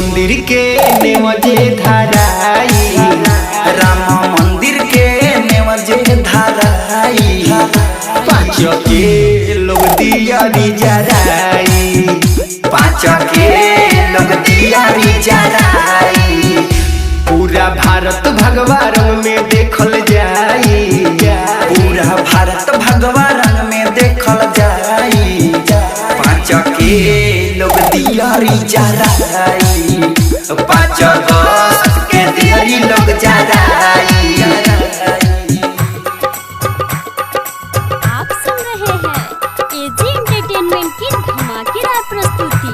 मंदिर के नेवजे धराई, राम मंदिर के नेवजे धराई। 5 के लोग दियारी जराई, 5 के लोग दियारी जराई। पूरा भारत भगवा रंग में देखल जाई, पूरा भारत भगवा रंग में देखल जाई। 5 के लोग दियारी जराई, 5 अगस्त के दियारी लोग जराई। आप सुन रहे हैं एजी एंटरटेनमेंट की धमाकेदार प्रस्तुति।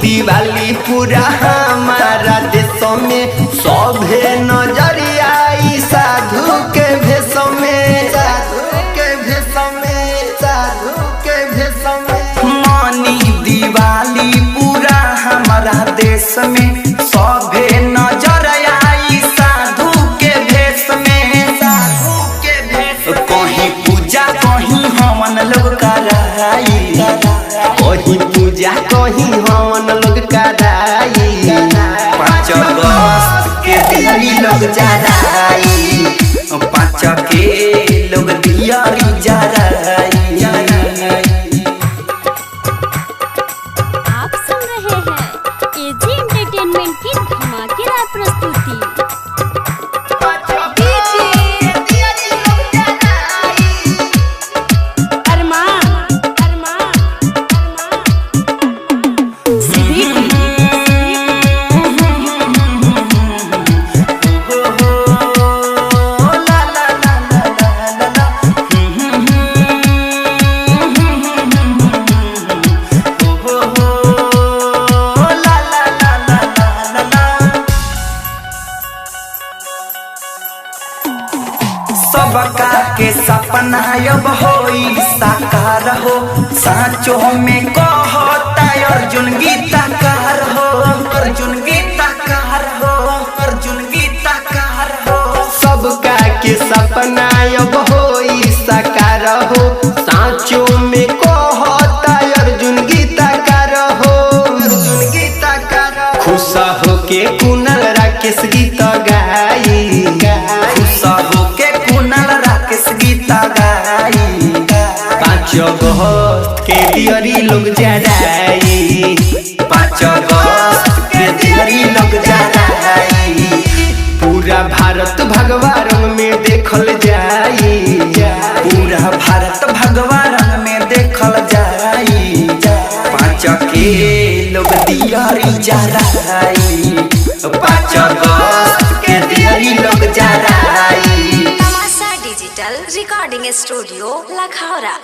दिवाली पूरा हमारा देशों में सभे नजरिया साधु के भेष में, साधु के भेष में, साधु के भेष में। मानी दिवाली पूरा हमारा देश में सभे नजर आई साधु के भेष में, साधु के भेष। कहीं पूजा कहीं हवन लोग कराई, कहीं पूजा कहीं हवन लोग कराई। 5 अगस्त के दियारी लोग जराई, 5 के लोग दियारी जराई। आप सुन रहे हैं एजी एंटरटेनमेंट की धमाकेदार प्रस्तुति। सबका के सपना अब होई साकार हो, साचो में कहता अर्जुन गीतकार हो, अर्जुन गीतकार हो, अर्जुन गीतकार हो। सबका के सपना अब होई साकार हो, साचो में कहता अर्जुन गीतकार हो, अर्जुन गीतकार। खुश हो के कुणाल राकेश गीत गाई, खुश हो के कुणाल राकेश गीत गाई। 5 अगस्त के दियारी लोग जराई, 5 अगस्त के दियारी लोग जराई। पूरा भारत भगवा रंग में देखल जाई, पूरा भारत भगवा रंग में देखल जाई। 5 के लोग दियारी जराई, 5 अगस्त के दियारी लोग जराई। Digital recording studio Lakhaura.